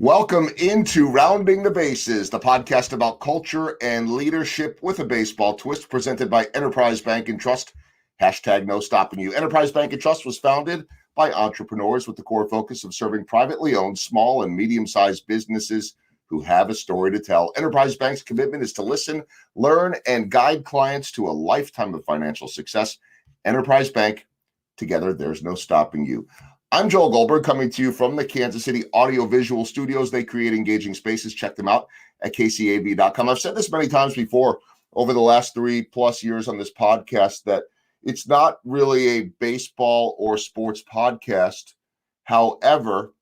Welcome into Rounding the Bases, the podcast about culture and leadership with a baseball twist, presented by Enterprise Bank and Trust. Hashtag no stopping you. Enterprise Bank and Trust was founded by entrepreneurs with the core focus of serving privately owned small and medium-sized businesses who have a story to tell. Enterprise Bank's commitment is to listen, learn, and guide clients to a lifetime of financial success. Enterprise Bank, together, there's no stopping you. I'm Joel Goldberg, coming to you from the Kansas City Audiovisual Studios. They create engaging spaces. Check them out at kcab.com. I've said this many times before over the last 3+ years on this podcast that it's not really a baseball or sports podcast. However,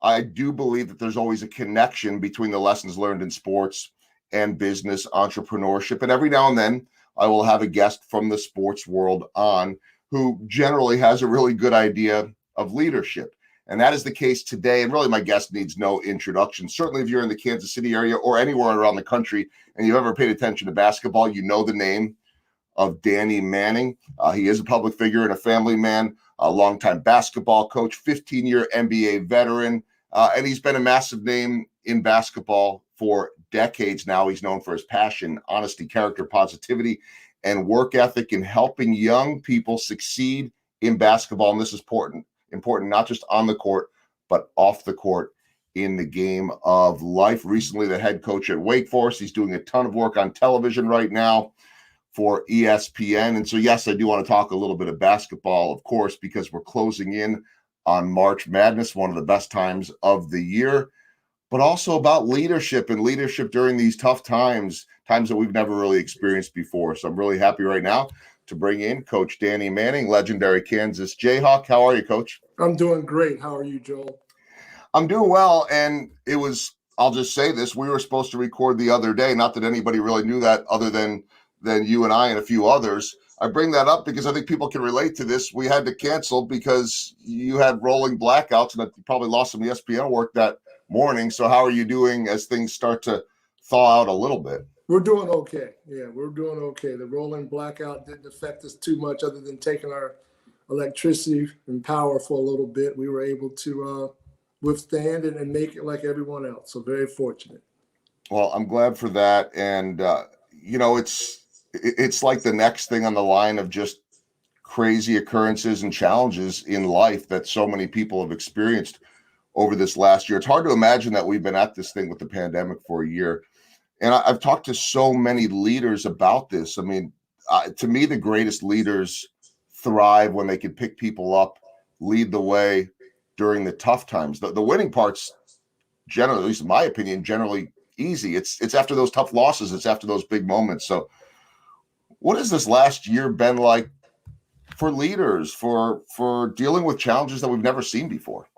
I do believe that there's always a connection between the lessons learned in sports and business entrepreneurship. And every now and then, I will have a guest from the sports world on who generally has a really good idea of leadership. And that is the case today. And really, my guest needs no introduction. Certainly, if you're in the Kansas City area or anywhere around the country and you've ever paid attention to basketball, you know the name of Danny Manning. He is a public figure and a family man, a longtime basketball coach, 15-year NBA veteran, and he's been a massive name in basketball for decades now. He's known for his passion, honesty, character, positivity, and work ethic in helping young people succeed in basketball. And this is important not just on the court, but off the court in the game of life. Recently, the head coach at Wake Forest. He's doing a ton of work on television right now for ESPN. And so, yes, I do want to talk a little bit of basketball, of course, because we're closing in on March Madness, one of the best times of the year, but also about leadership and leadership during these tough times that we've never really experienced before. So I'm really happy right now to bring in Coach Danny Manning, legendary Kansas Jayhawk. How are you, Coach? I'm doing great. How are you, Joel? I'm doing well. And it was, I'll just say this, we were supposed to record the other day. Not that anybody really knew that other than you and I and a few others. I bring that up because I think people can relate to this. We had to cancel because you had rolling blackouts and you probably lost some ESPN work that morning. So how are you doing as things start to thaw out a little bit? We're doing okay. Yeah, we're doing okay. The rolling blackout didn't affect us too much other than taking our electricity and power for a little bit. We were able to withstand it and make it like everyone else. So very fortunate. Well, I'm glad for that. And, it's like the next thing on the line of just crazy occurrences and challenges in life that so many people have experienced over this last year. It's hard to imagine that we've been at this thing with the pandemic for a year. And I've talked to so many leaders about this. I mean, to me, the greatest leaders thrive when they can pick people up, lead the way during the tough times. The winning part's generally, at least in my opinion, generally easy. It's after those tough losses. It's after those big moments. So what has this last year been like for leaders, for dealing with challenges that we've never seen before?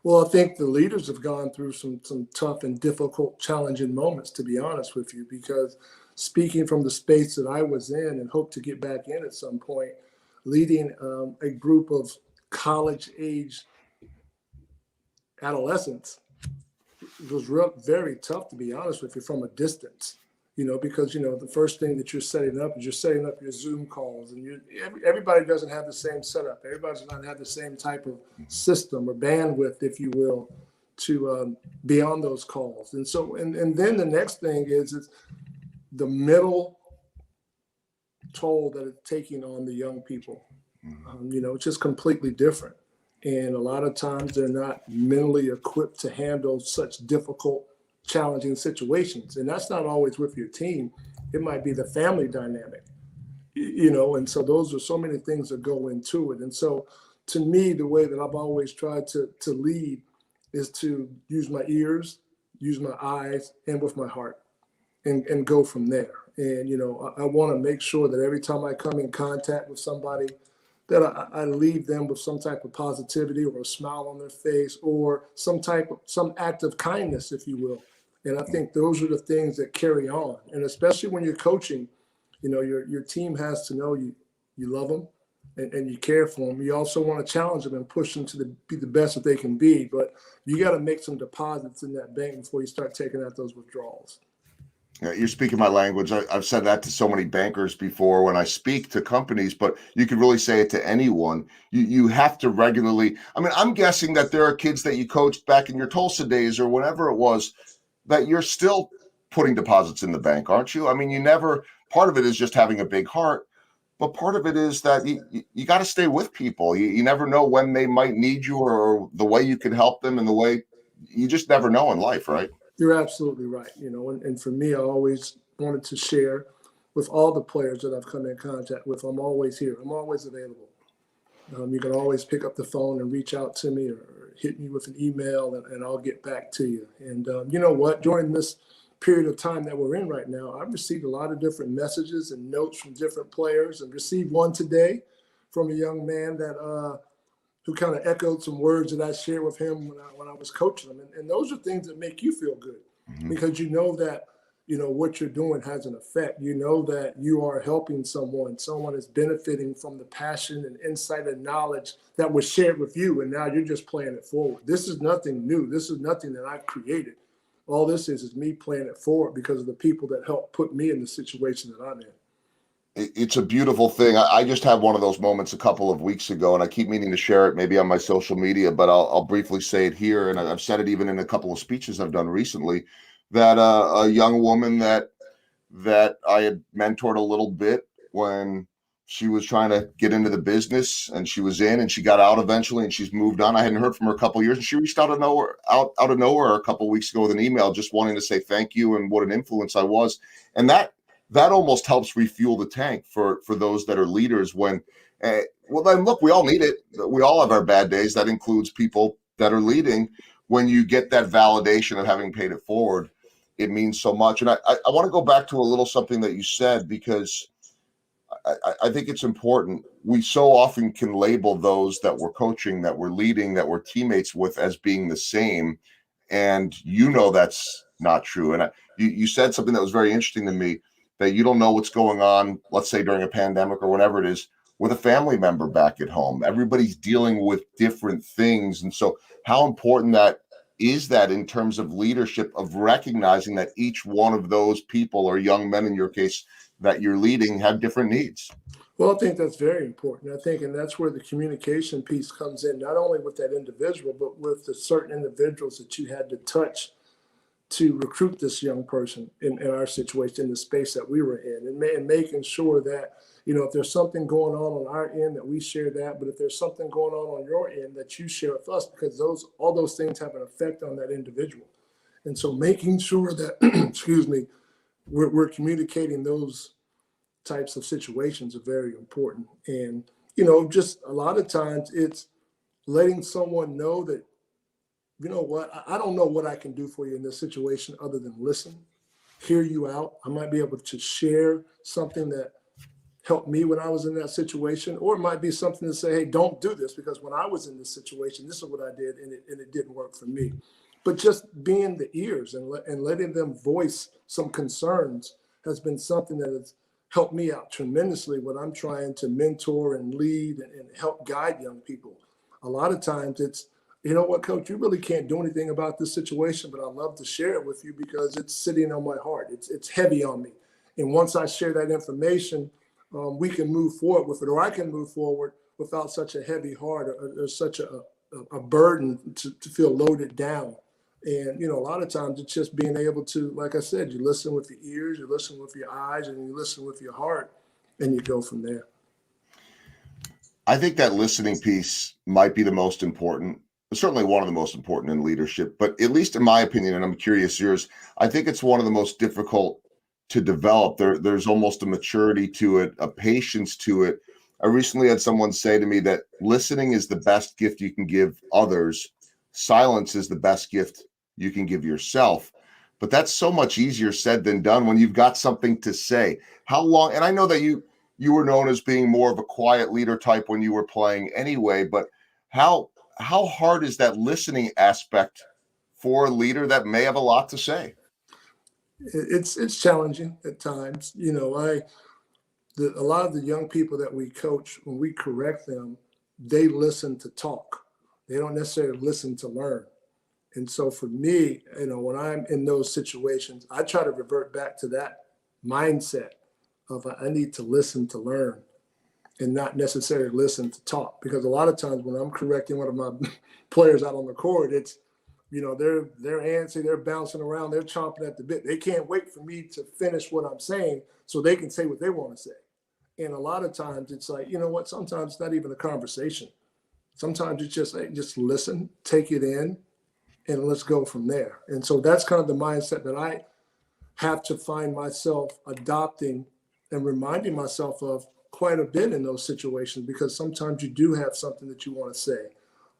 Well, I think the leaders have gone through some tough and difficult, challenging moments, to be honest with you, because speaking from the space that I was in and hope to get back in at some point, leading a group of college-age adolescents was very tough, to be honest with you, from a distance. Because, the first thing that you're setting up is you're setting up your Zoom calls, and everybody doesn't have the same setup. Everybody does not have the same type of system or bandwidth, if you will, to be on those calls. And so, and then the next thing is the middle toll that it's taking on the young people. It's just completely different. And a lot of times they're not mentally equipped to handle such difficult, challenging situations. And that's not always with your team. It might be the family dynamic, and so those are so many things that go into it. And so to me, the way that I've always tried to lead is to use my ears, use my eyes, and with my heart and go from there. And, I want to make sure that every time I come in contact with somebody that I leave them with some type of positivity or a smile on their face or some act of kindness, if you will. And I think those are the things that carry on. And especially when you're coaching, your team has to know you love them and you care for them. You also want to challenge them and push them to be the best that they can be. But you got to make some deposits in that bank before you start taking out those withdrawals. Yeah, you're speaking my language. I've said that to so many bankers before when I speak to companies, but you could really say it to anyone. You have to regularly. I mean, I'm guessing that there are kids that you coached back in your Tulsa days or whenever it was that you're still putting deposits in the bank, aren't you? I mean, you never. Part of it is just having a big heart, but part of it is that you got to stay with people. You never know when they might need you or the way you can help them and the way you just never know in life, right? You're absolutely right. And for me, I always wanted to share with all the players that I've come in contact with. I'm always here. I'm always available. You can always pick up the phone and reach out to me or hit me with an email, and I'll get back to you. And you know what? During this period of time that we're in right now, I've received a lot of different messages and notes from different players, and received one today from a young man that who kind of echoed some words that I shared with him when I was coaching him. And those are things that make you feel good Mm-hmm. because you know that, what you're doing has an effect. You know that you are helping someone. Someone is benefiting from the passion and insight and knowledge that was shared with you. And now you're just playing it forward. This is nothing new. This is nothing that I've created. All this is me playing it forward because of the people that helped put me in the situation that I'm in. It's a beautiful thing. I just had one of those moments a couple of weeks ago, and I keep meaning to share it maybe on my social media, but I'll briefly say it here. And I've said it even in a couple of speeches I've done recently that a young woman that I had mentored a little bit when she was trying to get into the business, and she was in and she got out eventually, and she's moved on. I hadn't heard from her a couple of years, and she reached out of nowhere a couple of weeks ago with an email just wanting to say thank you and what an influence I was. And that almost helps refuel the tank for those that are leaders when well, then look, we all need it. We all have our bad days. That includes people that are leading. When you get that validation of having paid it forward, it means so much. And I want to go back to a little something that you said, because I think it's important. We so often can label those that we're coaching, that we're leading, that we're teammates with as being the same. And that's not true. And you said something that was very interesting to me, that you don't know what's going on, let's say during a pandemic or whatever it is, with a family member back at home. Everybody's dealing with different things. And so how important that is that in terms of leadership, of recognizing that each one of those people, or young men in your case, that you're leading, have different needs. Well, I think that's very important. I think, and that's where the communication piece comes in, not only with that individual, but with the certain individuals that you had to touch to recruit this young person in our situation, in the space that we were in, and making sure that, if there's something going on our end, that we share that, but if there's something going on your end, that you share with us, because all those things have an effect on that individual. And so making sure that, excuse me, we're communicating those types of situations are very important. And, just a lot of times it's letting someone know that, you know what, I don't know what I can do for you in this situation other than listen, hear you out. I might be able to share something that helped me when I was in that situation, or it might be something to say, hey, don't do this, because when I was in this situation, this is what I did, and it didn't work for me. But just being the ears and letting them voice some concerns has been something that has helped me out tremendously when I'm trying to mentor and lead and help guide young people. A lot of times it's, you know what, coach, you really can't do anything about this situation, but I love to share it with you because it's sitting on my heart. It's heavy on me. And once I share that information, we can move forward with it, or I can move forward without such a heavy heart or such a burden to feel loaded down. And, a lot of times it's just being able to, like I said, you listen with your ears, you listen with your eyes, and you listen with your heart, and you go from there. I think that listening piece might be the most important, certainly one of the most important in leadership, but at least in my opinion, and I'm curious yours, I think it's one of the most difficult to develop. There's almost a maturity to it, a patience to it. I recently had someone say to me that listening is the best gift you can give others. Silence is the best gift you can give yourself. But that's so much easier said than done when you've got something to say. How long, and I know that you were known as being more of a quiet leader type when you were playing anyway, but how hard is that listening aspect for a leader that may have a lot to say? It's challenging at times. A lot of the young people that we coach, when we correct them, they listen to talk. They don't necessarily listen to learn. And so for me, when I'm in those situations, I try to revert back to that mindset of I need to listen to learn and not necessarily listen to talk. Because a lot of times when I'm correcting one of my players out on the court, it's, they're antsy, they're bouncing around, they're chomping at the bit. They can't wait for me to finish what I'm saying so they can say what they want to say. And a lot of times it's like, you know what, sometimes it's not even a conversation. Sometimes it's just, hey, just listen, take it in, and let's go from there. And so that's kind of the mindset that I have to find myself adopting and reminding myself of quite a bit in those situations, because sometimes you do have something that you want to say.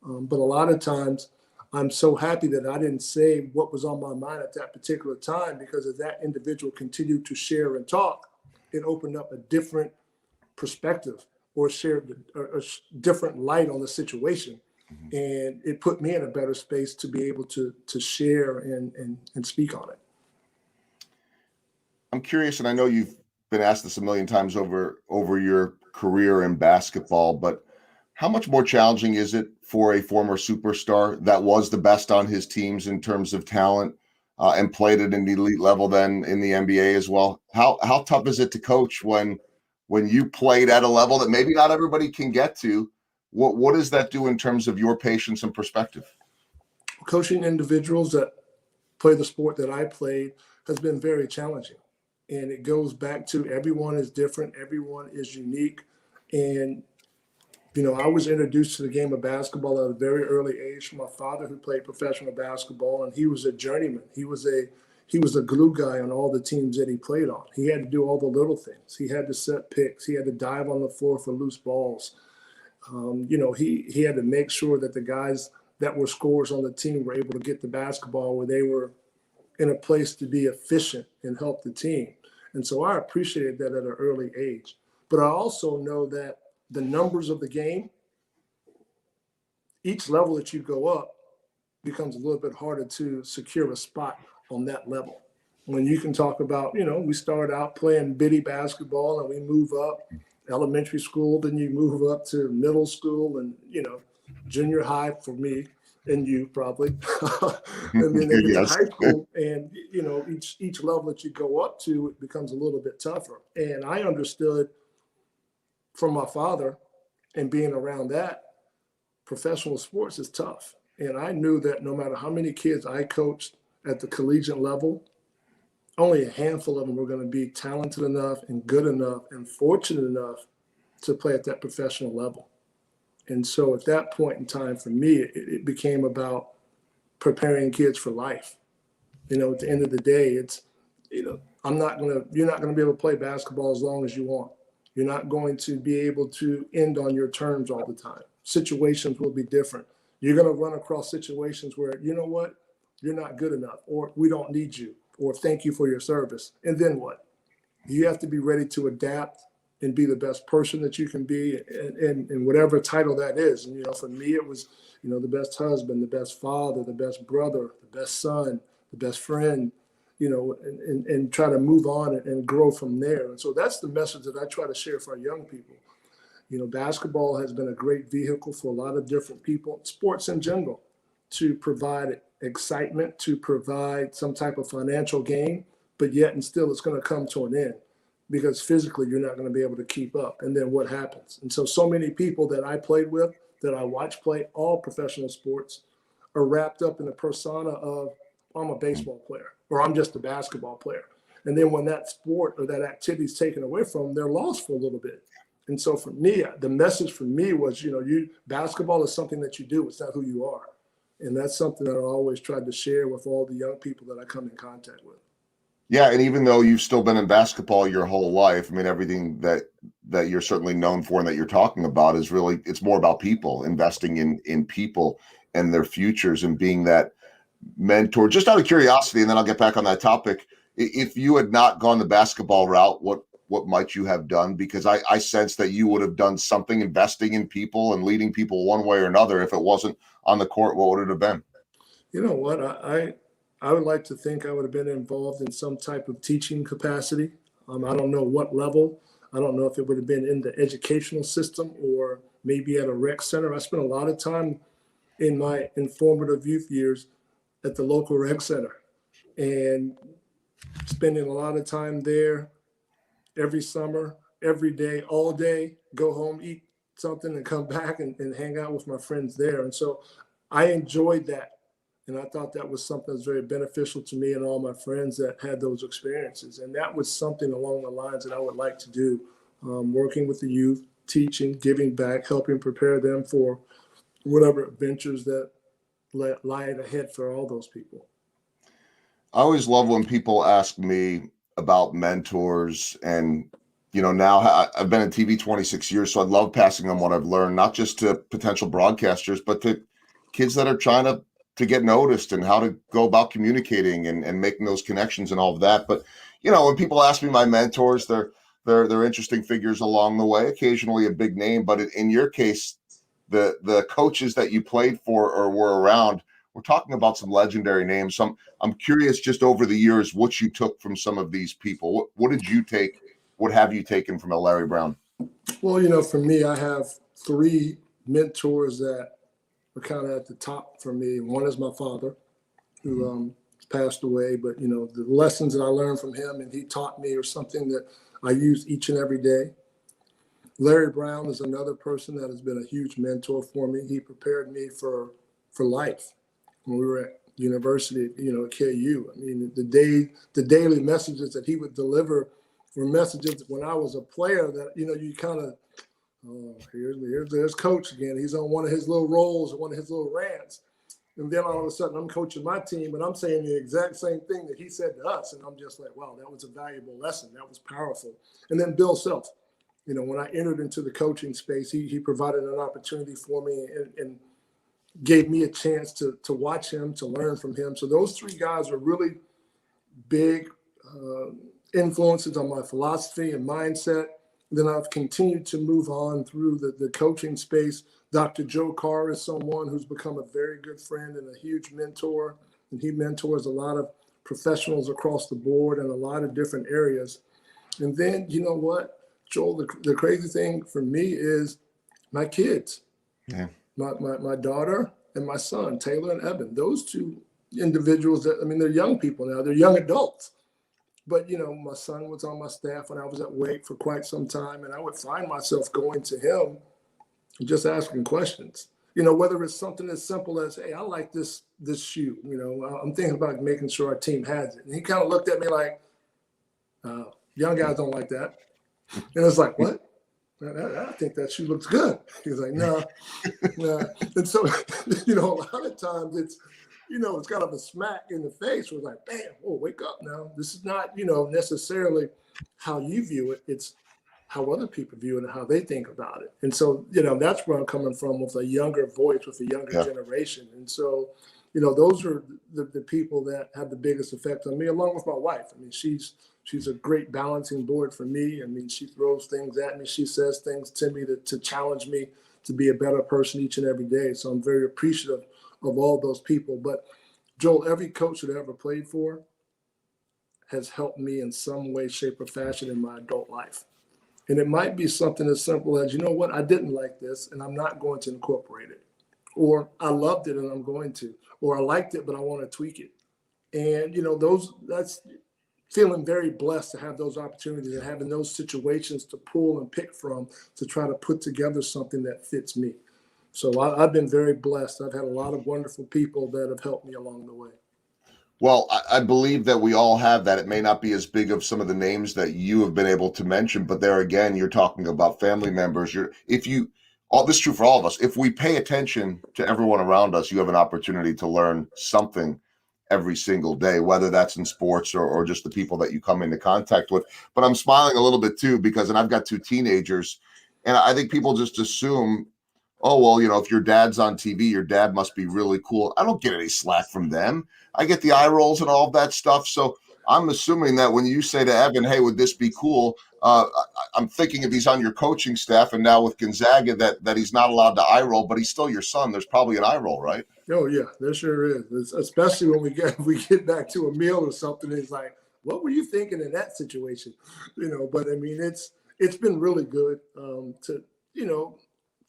But a lot of times I'm so happy that I didn't say what was on my mind at that particular time, because as that individual continued to share and talk, it opened up a different perspective or shared a different light on the situation. And it put me in a better space to be able to share and speak on it. I'm curious, and I know you've been asked this a million times over your career in basketball, but how much more challenging is it for a former superstar that was the best on his teams in terms of talent and played at an elite level then in the NBA as well? How tough is it to coach when you played at a level that maybe not everybody can get to? What does that do in terms of your patience and perspective? Coaching individuals that play the sport that I played has been very challenging. And it goes back to everyone is different, everyone is unique. And, I was introduced to the game of basketball at a very early age from my father, who played professional basketball, and he was a journeyman. He was a glue guy on all the teams that he played on. He had to do all the little things. He had to set picks. He had to dive on the floor for loose balls. He had to make sure that the guys that were scorers on the team were able to get the basketball where they were in a place to be efficient and help the team. And so I appreciated that at an early age. But I also know that the numbers of the game, each level that you go up becomes a little bit harder to secure a spot on that level. When you can talk about, we start out playing bitty basketball and we move up elementary school, then you move up to middle school and, junior high for me and you probably. And then they get to high school and, each level that you go up to, it becomes a little bit tougher. And I understood from my father and being around that, professional sports is tough. And I knew that no matter how many kids I coached at the collegiate level, only a handful of them were going to be talented enough and good enough and fortunate enough to play at that professional level. And so at that point in time, for me, it became about preparing kids for life. At the end of the day, it's, you're not going to be able to play basketball as long as you want. You're not going to be able to end on your terms all the time. Situations will be different. You're going to run across situations where, you know what, you're not good enough, or we don't need you, or thank you for your service. And then what? You have to be ready to adapt and be the best person that you can be in whatever title that is. And, for me, it was, the best husband, the best father, the best brother, the best son, the best friend, and try to move on and grow from there. And so that's the message that I try to share for our young people. Basketball has been a great vehicle for a lot of different people, sports in general, to provide excitement, to provide some type of financial gain, but yet and still it's going to come to an end because physically you're not going to be able to keep up. And then what happens? And so many people that I played with, that I watched play all professional sports, are wrapped up in the persona of, I'm a baseball player or I'm just a basketball player. And then when that sport or that activity is taken away from them, they're lost for a little bit. And so for me, the message for me was, basketball is something that you do. It's not who you are. And that's something that I always tried to share with all the young people that I come in contact with. Yeah, and even though you've still been in basketball your whole life, I mean, everything that you're certainly known for and that you're talking about is really, it's more about people, investing in people and their futures and being that mentor. Just out of curiosity, and then I'll get back on that topic. If you had not gone the basketball route, what might you have done? Because I sense that you would have done something investing in people and leading people one way or another. If it wasn't on the court, what would it have been? You know what? I would like to think I would have been involved in some type of teaching capacity. I don't know what level. I don't know if it would have been in the educational system or maybe at a rec center. I spent a lot of time in my informative youth years at the local rec center and spending a lot of time there every summer, every day, all day, go home, eat something and come back and hang out with my friends there. And so I enjoyed that. And I thought that was something that was very beneficial to me and all my friends that had those experiences. And that was something along the lines that I would like to do, working with the youth, teaching, giving back, helping prepare them for whatever adventures that lie ahead for all those people. I always love when people ask me about mentors and now I've been in TV 26 years, so I love passing on what I've learned, not just to potential broadcasters, but to kids that are trying to get noticed and how to go about communicating and making those connections and all of that. But when people ask me my mentors, they're interesting figures along the way, occasionally a big name, but in your case, the coaches that you played for or were around, we're talking about some legendary names. So I'm curious, just over the years, what you took from some of these people. What did you take? What have you taken from a Larry Brown? Well, for me, I have three mentors that are kind of at the top for me. One is my father, who passed away, but the lessons that I learned from him and he taught me are something that I use each and every day. Larry Brown is another person that has been a huge mentor for me. He prepared me for life when we were at university, at KU. I mean, the daily messages that he would deliver were messages when I was a player that, you kind of, there's Coach again. He's on one of his little rolls, one of his little rants. And then all of a sudden I'm coaching my team and I'm saying the exact same thing that he said to us. And I'm just like, wow, that was a valuable lesson. That was powerful. And then Bill Self, when I entered into the coaching space, he provided an opportunity for me and gave me a chance to watch him, to learn from him. So those three guys are really big influences on my philosophy and mindset. Then I've continued to move on through the coaching space. Dr. Joe Carr is someone who's become a very good friend and a huge mentor. And he mentors a lot of professionals across the board in a lot of different areas. And then, you know what, Joel, the crazy thing for me is my kids. Yeah. My daughter and my son, Taylor and Evan. Those two individuals, they're young people now. They're young adults. But, my son was on my staff when I was at Wake for quite some time, and I would find myself going to him and just asking questions. Whether it's something as simple as, hey, I like this shoe. I'm thinking about making sure our team has it. And he kind of looked at me like, young guys don't like that. And it's like, what? I think that shoe looks good. He's like, no. And so, a lot of times it's, it's kind of a smack in the face. We're like, bam, wake up now. This is not, necessarily how you view it. It's how other people view it and how they think about it. And so, that's where I'm coming from with a younger voice, with a younger generation. And so, those are the people that have the biggest effect on me, along with my wife. She's a great balancing board for me. She throws things at me. She says things to me to challenge me to be a better person each and every day. So I'm very appreciative of all those people. But Joel, every coach that I ever played for has helped me in some way, shape, or fashion in my adult life. And it might be something as simple as, I didn't like this and I'm not going to incorporate it. Or I loved it and I'm going to. Or I liked it, but I want to tweak it. And, that's feeling very blessed to have those opportunities and having those situations to pull and pick from to try to put together something that fits me. So I've been very blessed. I've had a lot of wonderful people that have helped me along the way. Well, I believe that we all have that. It may not be as big of some of the names that you have been able to mention, but there again, you're talking about family members. This is true for all of us. If we pay attention to everyone around us, you have an opportunity to learn something every single day, whether that's in sports or just the people that you come into contact with. But I'm smiling a little bit too, because, and I've got two teenagers, and I think people just assume, oh, well, if your dad's on TV, your dad must be really cool. I don't get any slack from them. I get the eye rolls and all of that stuff. So I'm assuming that when you say to Evan, hey, would this be cool? I'm thinking if he's on your coaching staff and now with Gonzaga that he's not allowed to eye roll, but he's still your son. There's probably an eye roll, right? Oh yeah, there sure is. Especially when we get back to a meal or something. It's like, what were you thinking in that situation? But it's been really good to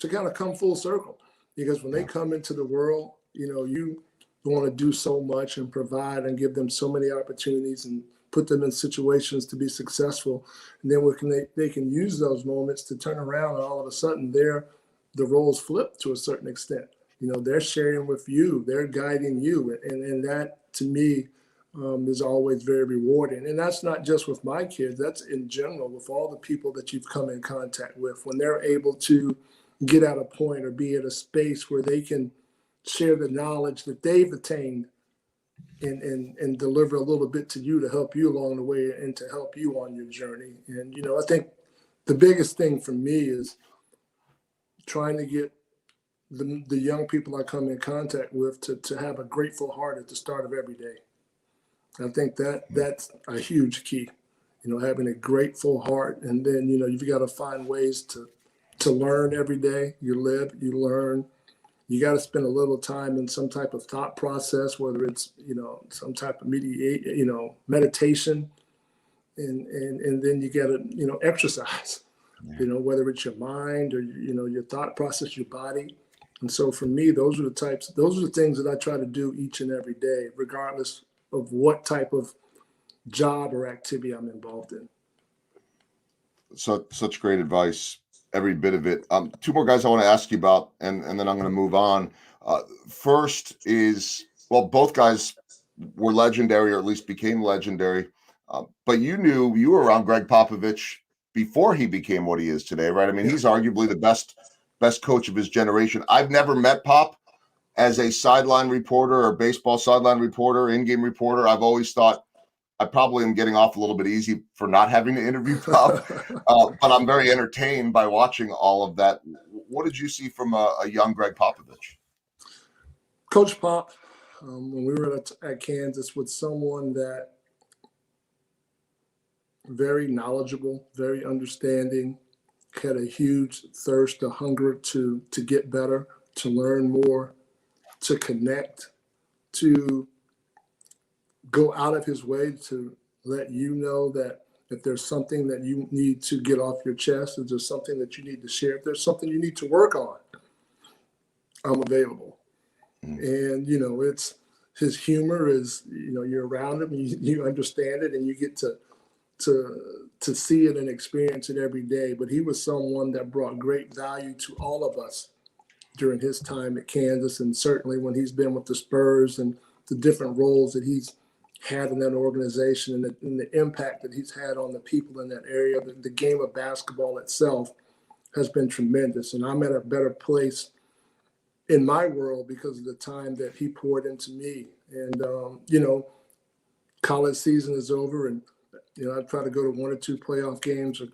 kind of come full circle, because when they come into the world, you want to do so much and provide and give them so many opportunities and put them in situations to be successful. And then they can use those moments to turn around, and all of a sudden the roles flip to a certain extent. They're sharing with you, they're guiding you. And that to me is always very rewarding. And that's not just with my kids, that's in general with all the people that you've come in contact with. When they're able to get at a point or be at a space where they can share the knowledge that they've attained and deliver a little bit to you to help you along the way and to help you on your journey. And, I think the biggest thing for me is trying to get the young people I come in contact with to have a grateful heart at the start of every day. I think that's a huge key, having a grateful heart. And then, you've got to find ways to learn every day. You live, you learn. You got to spend a little time in some type of thought process, whether it's, some type of meditation, and then you got to, exercise, whether it's your mind or, your thought process, your body. And so for me, those are the things that I try to do each and every day, regardless of what type of job or activity I'm involved in. So such great advice, every bit of it. Two more guys I want to ask you about, and then I'm going to move on. First is, well, both guys were legendary, or at least became legendary. But you were around Greg Popovich before he became what he is today, right? I mean, he's arguably the best coach of his generation. I've never met Pop as a sideline reporter or baseball sideline reporter, in-game reporter. I've always thought I probably am getting off a little bit easy for not having to interview Pop, but I'm very entertained by watching all of that. What did you see from a young Greg Popovich? Coach Pop, when we were at Kansas, was someone that very knowledgeable, very understanding, had a huge thirst, a hunger to get better, to learn more, to connect, to go out of his way to let you know that if there's something that you need to get off your chest, if there's something that you need to share, if there's something you need to work on, I'm available. And, it's his humor is, you're around him, you understand it, and you get to see it and experience it every day. But he was someone that brought great value to all of us during his time at Kansas, and certainly when he's been with the Spurs and the different roles that he's had in that organization and the impact that he's had on the people in that area. The game of basketball itself has been tremendous. And I'm at a better place in my world because of the time that he poured into me. And, college season is over, and, I try to go to 1 or 2 playoff games or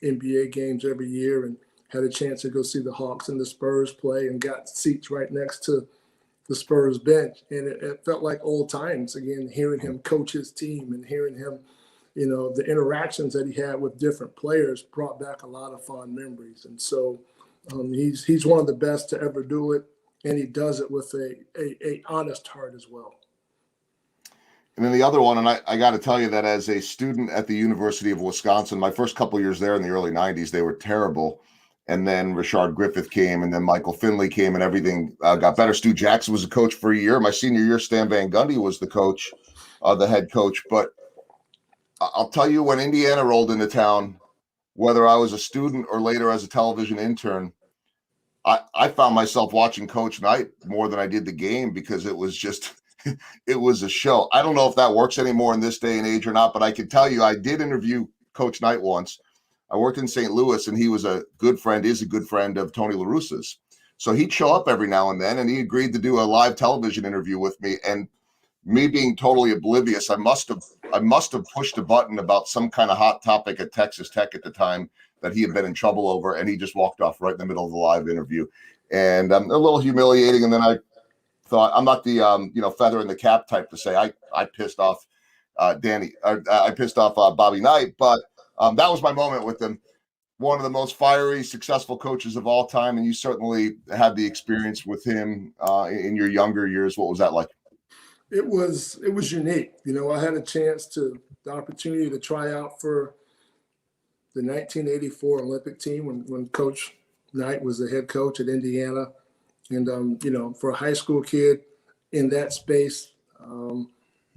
NBA games every year, and had a chance to go see the Hawks and the Spurs play and got seats right next to the Spurs bench. And it felt like old times again, hearing him coach his team and hearing him, the interactions that he had with different players brought back a lot of fond memories. And so he's one of the best to ever do it. And he does it with a honest heart as well. And then the other one, and I got to tell you that as a student at the University of Wisconsin, my first couple of years there in the early 90s, they were terrible. And then Rashard Griffith came, and then Michael Finley came, and everything got better. Stu Jackson was the coach for a year. My senior year, Stan Van Gundy was the coach, the head coach. But I'll tell you, when Indiana rolled into town, whether I was a student or later as a television intern, I found myself watching Coach Knight more than I did the game because it was just it was a show. I don't know if that works anymore in this day and age or not, but I can tell you I did interview Coach Knight once. I worked in St. Louis, and he was is a good friend of Tony La Russa's. So he'd show up every now and then, and he agreed to do a live television interview with me. And me being totally oblivious, I must have pushed a button about some kind of hot topic at Texas Tech at the time that he had been in trouble over, and he just walked off right in the middle of the live interview. And a little humiliating. And then I thought, I'm not the feather in the cap type to say I pissed off I pissed off Bobby Knight, but that was my moment with him. One of the most fiery, successful coaches of all time, and you certainly had the experience with him in your younger years. What was that like? It was unique. I had the opportunity to try out for the 1984 Olympic team when Coach Knight was the head coach at Indiana. And, for a high school kid, in that space.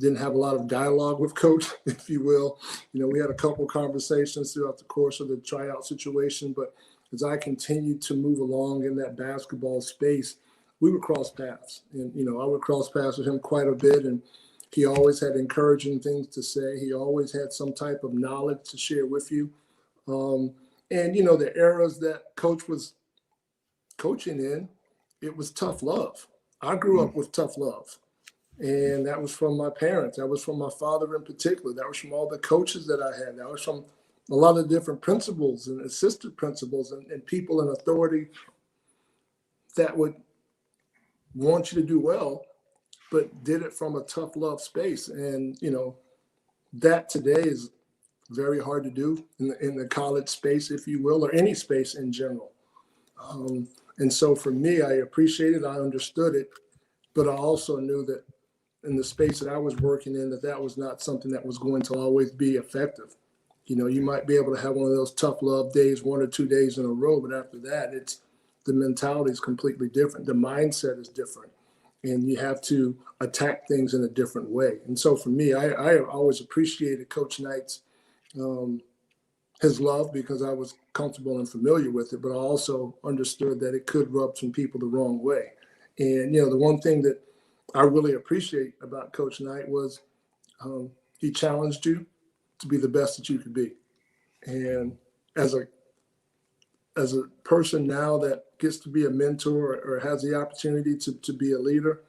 Didn't have a lot of dialogue with coach, if you will. We had a couple conversations throughout the course of the tryout situation, but as I continued to move along in that basketball space, we would cross paths. And, I would cross paths with him quite a bit. And he always had encouraging things to say. He always had some type of knowledge to share with you. And, the eras that coach was coaching in, it was tough love. I grew up with tough love. And that was from my parents. That was from my father in particular. That was from all the coaches that I had. That was from a lot of different principals and assistant principals and people in authority that would want you to do well, but did it from a tough love space. And, that today is very hard to do in the college space, if you will, or any space in general. And so for me, I appreciated it. I understood it, but I also knew that in the space that I was working in, that was not something that was going to always be effective. You might be able to have one of those tough love days, 1 or 2 days in a row, but after that, the mentality is completely different. The mindset is different, and you have to attack things in a different way. And so for me, I always appreciated Coach Knight's his love because I was comfortable and familiar with it, but I also understood that it could rub some people the wrong way. And, the one thing that I really appreciate about Coach Knight was he challenged you to be the best that you could be. And as a person now that gets to be a mentor or has the opportunity to be a leader,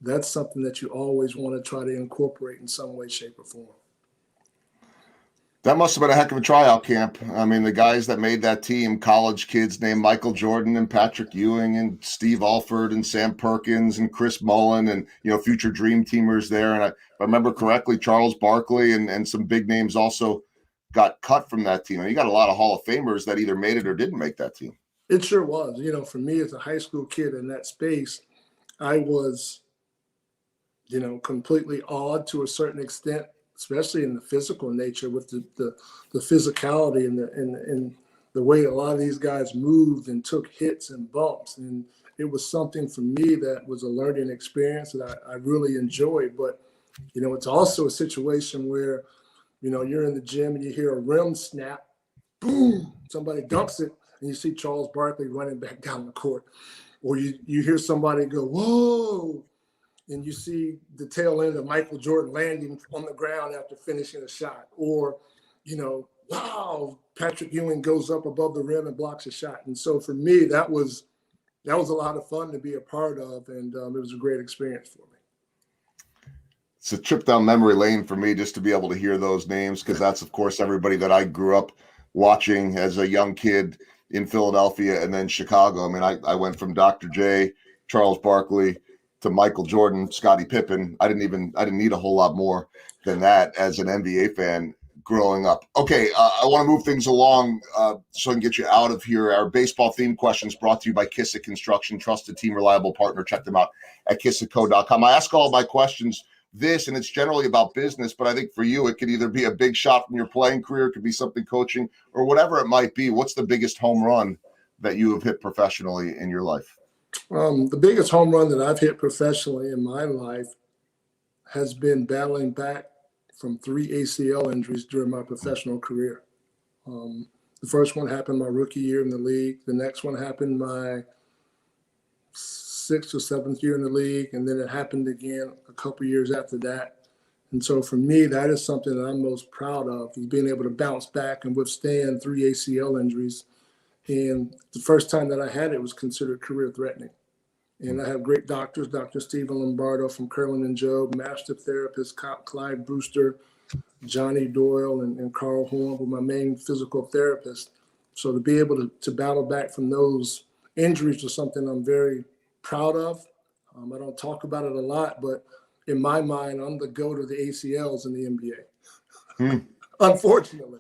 that's something that you always want to try to incorporate in some way, shape, or form. That must have been a heck of a tryout camp. I mean, the guys that made that team, college kids named Michael Jordan and Patrick Ewing and Steve Alford and Sam Perkins and Chris Mullen and, future dream teamers there. And if I remember correctly, Charles Barkley and some big names also got cut from that team. And you got a lot of Hall of Famers that either made it or didn't make that team. It sure was. For me as a high school kid in that space, I was, completely awed to a certain extent, especially in the physical nature with the physicality and the way a lot of these guys moved and took hits and bumps. And it was something for me that was a learning experience that I really enjoyed. But, it's also a situation where, you're in the gym and you hear a rim snap, boom, somebody dunks it, and you see Charles Barkley running back down the court. Or you hear somebody go, whoa, and you see the tail end of Michael Jordan landing on the ground after finishing a shot. Or, wow, Patrick Ewing goes up above the rim and blocks a shot. And so for me, that was a lot of fun to be a part of, and it was a great experience for me. It's a trip down memory lane for me just to be able to hear those names, because that's, of course, everybody that I grew up watching as a young kid in Philadelphia and then Chicago. I mean, I went from Dr. J, Charles Barkley, to Michael Jordan, Scottie Pippen. I didn't need a whole lot more than that as an NBA fan growing up. Okay, I want to move things along so I can get you out of here. Our baseball themed questions brought to you by Kissick Construction, trusted team, reliable partner. Check them out at kissickco.com. I ask all my questions and it's generally about business, but I think for you, it could either be a big shot from your playing career, it could be something coaching, or whatever it might be. What's the biggest home run that you have hit professionally in your life? The biggest home run that I've hit professionally in my life has been battling back from 3 ACL injuries during my professional career. The first one happened my rookie year in the league. The next one happened my 6th or 7th year in the league. And then it happened again a couple years after that. And so for me, that is something that I'm most proud of, is being able to bounce back and withstand 3 ACL injuries. And the first time that I had it was considered career threatening. And I have great doctors, Dr. Stephen Lombardo from Curlin and Job, master therapist Clyde Brewster, Johnny Doyle, and Carl Horn were my main physical therapists. So to be able to battle back from those injuries was something I'm very proud of. I don't talk about it a lot, but in my mind, I'm the GOAT of the ACLs in the NBA. Unfortunately.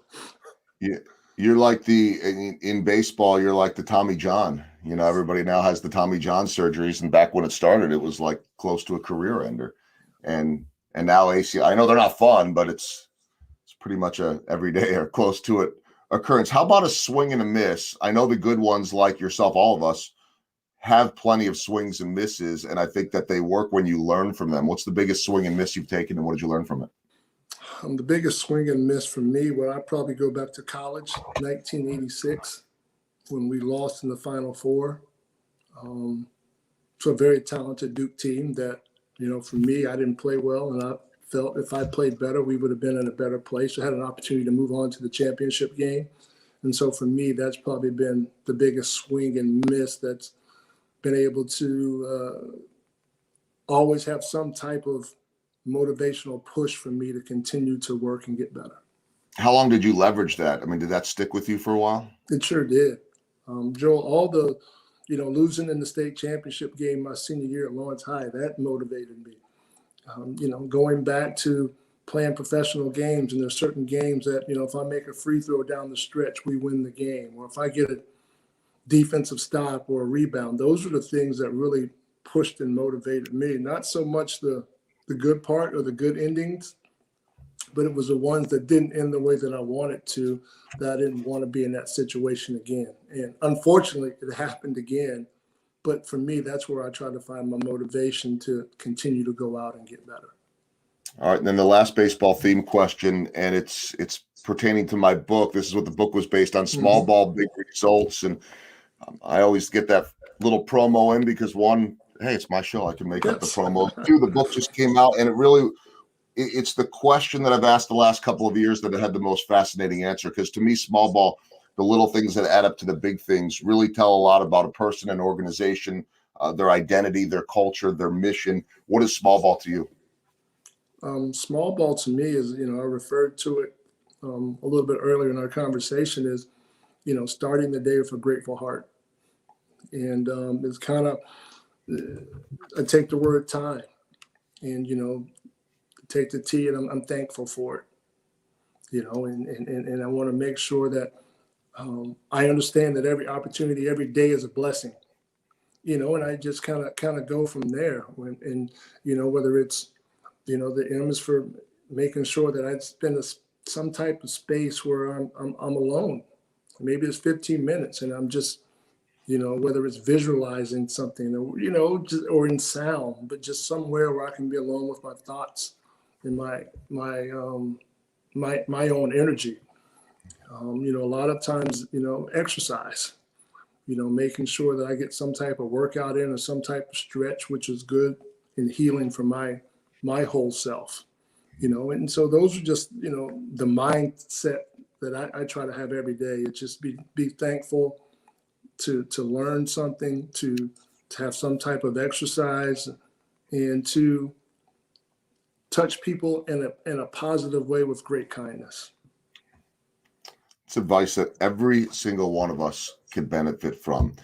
Yeah. You're like in baseball, you're like the Tommy John. Everybody now has the Tommy John surgeries. And back when it started, it was like close to a career ender. And now ACL, I know they're not fun, but it's pretty much a everyday or close to it occurrence. How about a swing and a miss? I know the good ones like yourself, all of us, have plenty of swings and misses, and I think that they work when you learn from them. What's the biggest swing and miss you've taken, and what did you learn from it? The biggest swing and miss for me, well, I probably go back to college, 1986, when we lost in the Final Four to a very talented Duke team that, for me, I didn't play well, and I felt if I played better, we would have been in a better place. I had an opportunity to move on to the championship game. And so for me, that's probably been the biggest swing and miss that's been able to always have some type of motivational push for me to continue to work and get better. How long did you leverage that? I mean, did that stick with you for a while? It sure did. Joel, all the, losing in the state championship game my senior year at Lawrence High, that motivated me. Going back to playing professional games, and there's certain games that, if I make a free throw down the stretch, we win the game. Or if I get a defensive stop or a rebound, those are the things that really pushed and motivated me. Not so much the good part or the good endings, but it was the ones that didn't end the way that I wanted to, that I didn't want to be in that situation again. And unfortunately, it happened again. But for me, that's where I try to find my motivation to continue to go out and get better. All right, and then the last baseball theme question, and it's pertaining to my book. This is what the book was based on: small ball, big results. And I always get that little promo in because one, hey, it's my show. I can make up the promo. Two, the book just came out, and it's the question that I've asked the last couple of years that had the most fascinating answer. Because to me, small ball, the little things that add up to the big things, really tell a lot about a person and organization, their identity, their culture, their mission. What is small ball to you? Small ball to me is, I referred to it a little bit earlier in our conversation, is, starting the day with a grateful heart. And it's kind of, I take the word time and, take the T, and I'm thankful for it, and I want to make sure that I understand that every opportunity, every day is a blessing, and I just kind of go from there. Whether it's, the M is for making sure that I spend some type of space where I'm alone. Maybe it's 15 minutes, and I'm just, whether it's visualizing something or in sound, but just somewhere where I can be alone with my thoughts and my own energy. A lot of times, exercise, making sure that I get some type of workout in or some type of stretch, which is good and healing for my whole self, and so those are just, the mindset that I try to have every day. It's just be thankful to learn something, to have some type of exercise, and to touch people in a positive way with great kindness. It's advice that every single one of us can benefit from.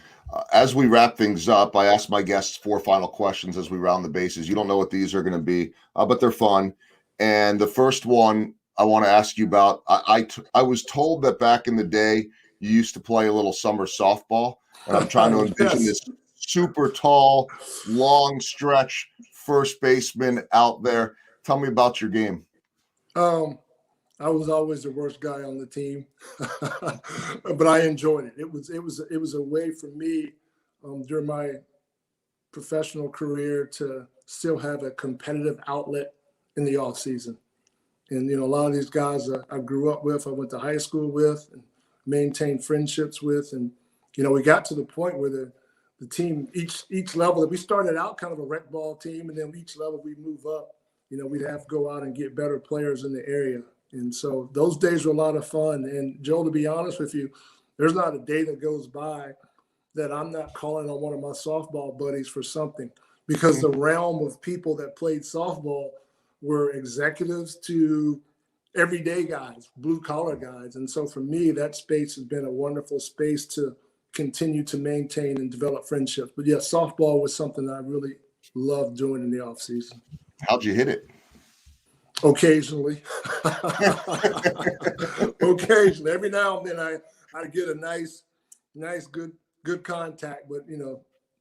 As we wrap things up, I ask my guests 4 final questions as we round the bases. You don't know what these are going to be, but they're fun. And the first one I want to ask you about, I was told that back in the day, you used to play a little summer softball, and I'm trying to envision this super tall, long stretch first baseman out there. Tell me about your game. I was always the worst guy on the team, but I enjoyed it. It was a way for me during my professional career to still have a competitive outlet in the off season. And, a lot of these guys I grew up with, I went to high school with, and maintained friendships with. And, we got to the point where the team, each level, that we started out kind of a rec ball team, and then each level we move up, we'd have to go out and get better players in the area. And so those days were a lot of fun. And Joel, to be honest with you, there's not a day that goes by that I'm not calling on one of my softball buddies for something, because the realm of people that played softball were executives to everyday guys, blue collar guys. And so for me, that space has been a wonderful space to continue to maintain and develop friendships. But yeah, softball was something I really loved doing in the off season. How'd you hit it? Occasionally. Occasionally. Every now and then I get a nice, good contact, but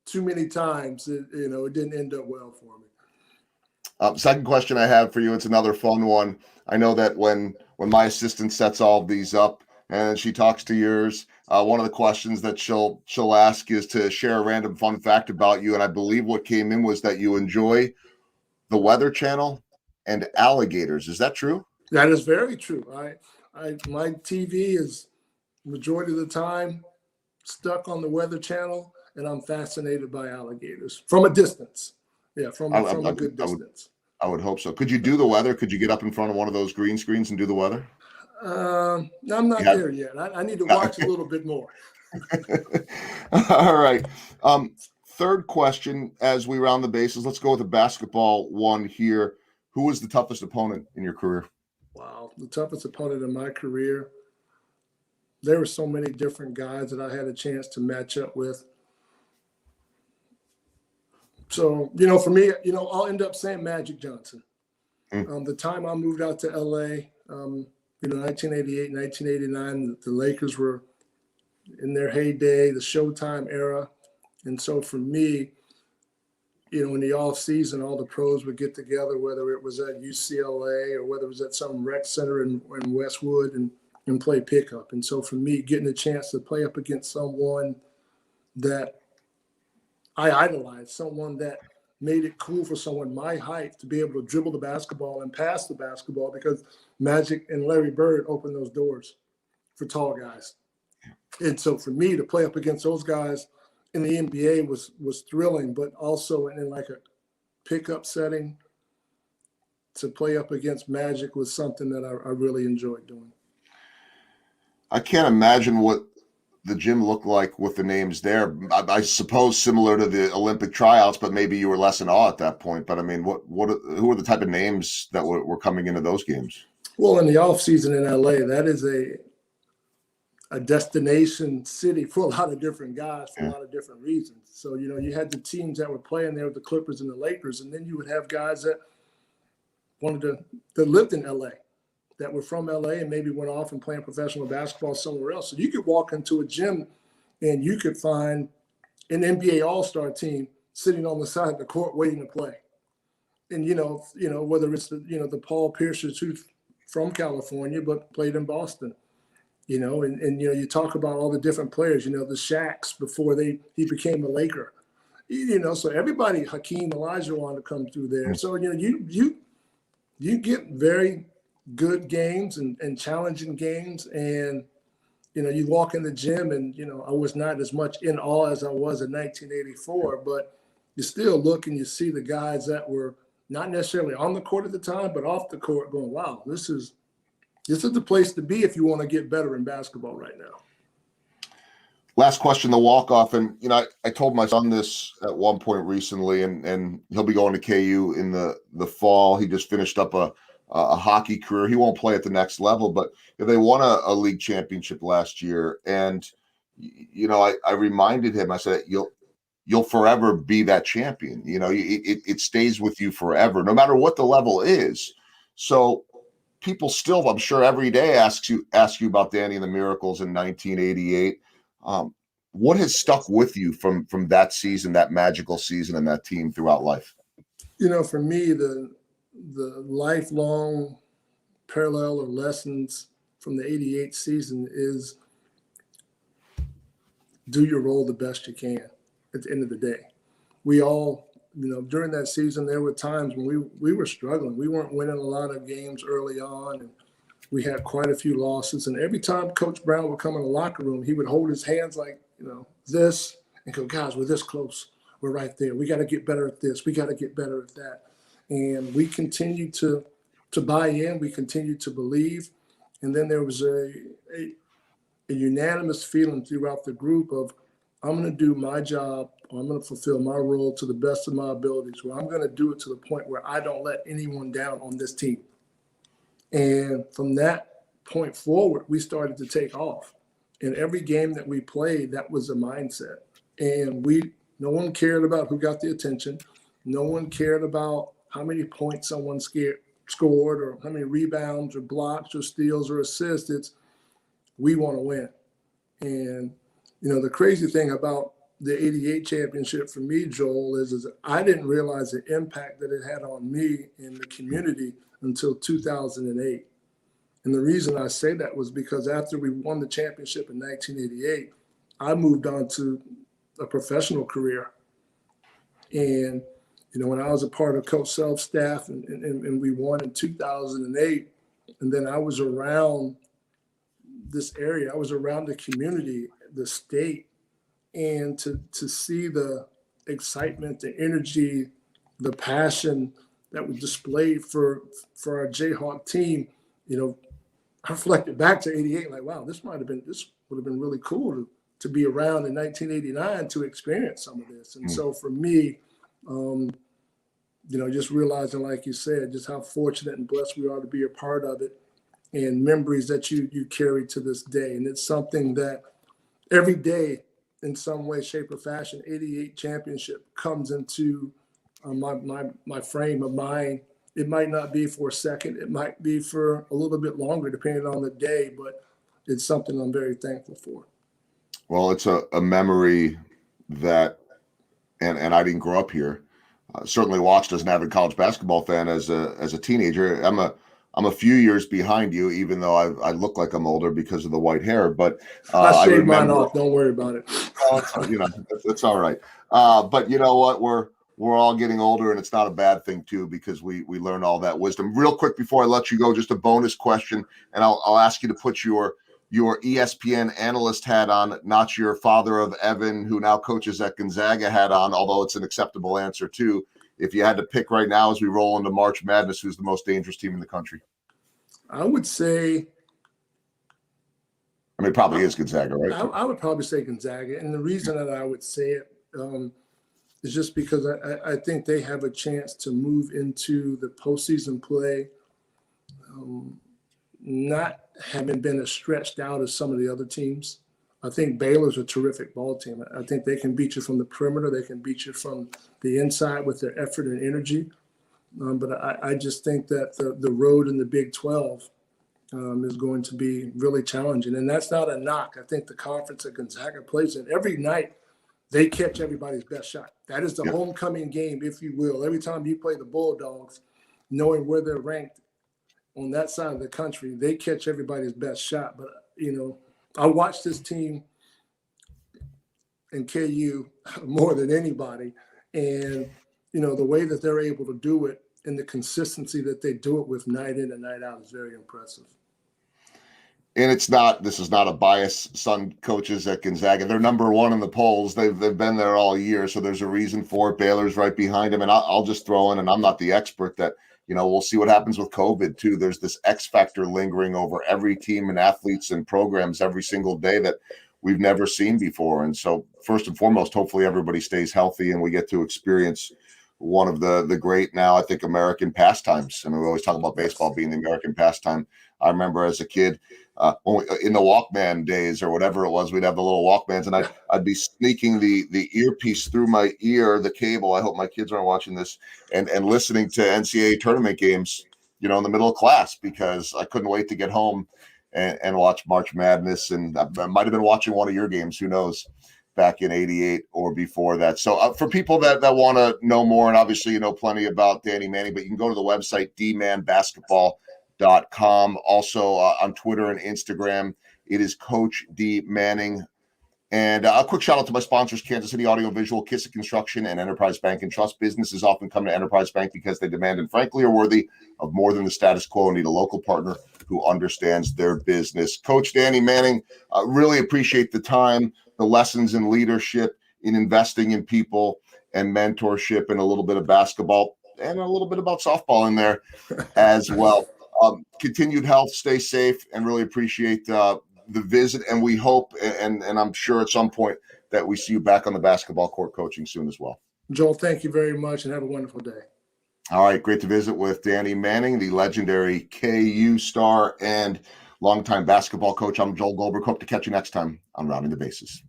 too many times it didn't end up well for me. Second question I have for you, it's another fun one. I know that when my assistant sets all of these up and she talks to yours, One of the questions that she'll ask is to share a random fun fact about you. And I believe what came in was that you enjoy the Weather Channel and alligators. Is that true? That is very true. My TV is majority of the time stuck on the Weather Channel, and I'm fascinated by alligators from a distance. Yeah, from a good distance. I would hope so. Could you do the weather? Could you get up in front of one of those green screens and do the weather? I'm not there yet. I need to watch a little bit more. All right. Third question as we round the bases. Let's go with the basketball one here. Who was the toughest opponent in your career? Wow, the toughest opponent in my career. There were so many different guys that I had a chance to match up with. So, for me, I'll end up saying Magic Johnson. The time I moved out to LA, 1988, 1989, the Lakers were in their heyday, the Showtime era. And so for me, in the off season, all the pros would get together, whether it was at UCLA or whether it was at some rec center in Westwood and play pickup. And so for me, getting a chance to play up against someone that I idolized, someone that made it cool for someone my height to be able to dribble the basketball and pass the basketball, because Magic and Larry Bird opened those doors for tall guys. And so for me to play up against those guys in the NBA was thrilling, but also in like a pickup setting, to play up against Magic was something that I really enjoyed doing. I can't imagine what the gym looked like with the names there. I suppose similar to the Olympic tryouts, but maybe you were less in awe at that point. But I mean, who are the type of names that were coming into those games? Well, in the off season in LA, that is a destination city for a lot of different guys for a lot of different reasons. So, you had the teams that were playing there with the Clippers and the Lakers, and then you would have guys that that lived in LA, that were from LA and maybe went off and playing professional basketball somewhere else. So you could walk into a gym and you could find an NBA All-Star team sitting on the side of the court waiting to play. And, whether it's the Paul Piercers who's from California but played in Boston, and you talk about all the different players, the Shaqs before he became a Laker, so everybody, Hakeem Olajuwon, to come through there. So, you get very good games and challenging games. And, you walk in the gym and, I was not as much in awe as I was in 1984, but you still look and you see the guys that were not necessarily on the court at the time, but off the court going, wow, this is the place to be if you want to get better in basketball right now. Last question, the walk-off. And, I told my son this at one point recently, and he'll be going to KU in the fall. He just finished up a hockey career. He won't play at the next level, but they won a league championship last year. And, I reminded him, I said, you'll forever be that champion. It stays with you forever, no matter what the level is. So people still, I'm sure, every day ask you about Danny and the Miracles in 1988. What has stuck with you from that season, that magical season, and that team throughout life? For me, the lifelong parallel or lessons from the 88 season is do your role the best you can at the end of the day. We all, during that season, there were times when we were struggling. We weren't winning a lot of games early on, and we had quite a few losses. And every time Coach Brown would come in the locker room, he would hold his hands like, this, and go, guys, we're this close. We're right there. We got to get better at this. We got to get better at that. And we continued to buy in. We continued to believe. And then there was a unanimous feeling throughout the group of, I'm going to do my job, or I'm going to fulfill my role to the best of my abilities, where I'm going to do it to the point where I don't let anyone down on this team. And from that point forward, we started to take off. In every game that we played, that was the mindset. And no one cared about who got the attention. No one cared about how many points someone scored or how many rebounds or blocks or steals or assists. It's, we want to win. And, the crazy thing about the 88 championship for me, Joel, is I didn't realize the impact that it had on me and the community until 2008. And the reason I say that was because after we won the championship in 1988, I moved on to a professional career. And, when I was a part of Coach Self's staff and we won in 2008, and then I was around this area, I was around the community, the state, and to see the excitement, the energy, the passion that was displayed for our Jayhawk team, I reflected back to 88, like, wow, this would have been really cool to be around in 1989 to experience some of this. And so for me, just realizing, like you said, just how fortunate and blessed we are to be a part of it, and memories that you carry to this day. And it's something that every day, in some way, shape, or fashion, 88 championship comes into my frame of mind. It might not be for a second. It might be for a little bit longer, depending on the day, but it's something I'm very thankful for. Well, it's a memory that, and I didn't grow up here. Certainly watched as an avid college basketball fan as a teenager. I'm a few years behind you, even though I look like I'm older because of the white hair. But I shaved mine off. Don't worry about it. It's all right. But you know what? We're all getting older, and it's not a bad thing too, because we learn all that wisdom. Real quick before I let you go, just a bonus question, and I'll ask you to put your ESPN analyst hat on, not your father of Evan, who now coaches at Gonzaga, hat on, although it's an acceptable answer too. If you had to pick right now as we roll into March Madness, who's the most dangerous team in the country? I would say, it probably is Gonzaga, right? I would probably say Gonzaga. And the reason that I would say it is just because I think they have a chance to move into the postseason play, not having been as stretched out as some of the other teams. I think Baylor's a terrific ball team. I think they can beat you from the perimeter. They can beat you from the inside with their effort and energy. But I just think that the road in the Big 12 is going to be really challenging. And that's not a knock. I think the conference that Gonzaga plays in, every night they catch everybody's best shot. That is the homecoming game, if you will. Every time you play the Bulldogs, knowing where they're ranked on that side of the country, they catch everybody's best shot. But, I watched this team in KU more than anybody. And, the way that they're able to do it and the consistency that they do it with night in and night out is very impressive. And this is not a bias. Son coaches at Gonzaga, they're number one in the polls. They've been there all year, so there's a reason for it. Baylor's right behind them. And I'll just throw in, and I'm not the expert, that we'll see what happens with COVID too. There's this X factor lingering over every team and athletes and programs every single day that we've never seen before. And so first and foremost, hopefully everybody stays healthy and we get to experience one of the great, now I think, American pastimes. I mean, we always talk about baseball being the American pastime. I remember as a kid, in the Walkman days or whatever it was, we'd have the little Walkmans, and I'd be sneaking the earpiece through my ear, the cable. I hope my kids aren't watching this, and listening to NCAA tournament games, in the middle of class, because I couldn't wait to get home and watch March Madness. And I might have been watching one of your games, who knows, back in '88 or before that. So for people that want to know more, and obviously you know plenty about Danny Manning, but you can go to the website dmanbasketball.com. Also on Twitter and Instagram, it is Coach D Manning. And a quick shout out to my sponsors, Kansas City Audio Visual, Kissick Construction, and Enterprise Bank and Trust. Businesses often come to Enterprise Bank because they demand and frankly are worthy of more than the status quo and need a local partner who understands their business. Coach Danny Manning, really appreciate the time, the lessons in leadership, in investing in people and mentorship, and a little bit of basketball and a little bit about softball in there as well. Continued health, stay safe, and really appreciate the visit. And we hope, and I'm sure at some point, that we see you back on the basketball court coaching soon as well. Joel, thank you very much, and have a wonderful day. All right, great to visit with Danny Manning, the legendary KU star and longtime basketball coach. I'm Joel Goldberg. Hope to catch you next time on Rounding the Bases.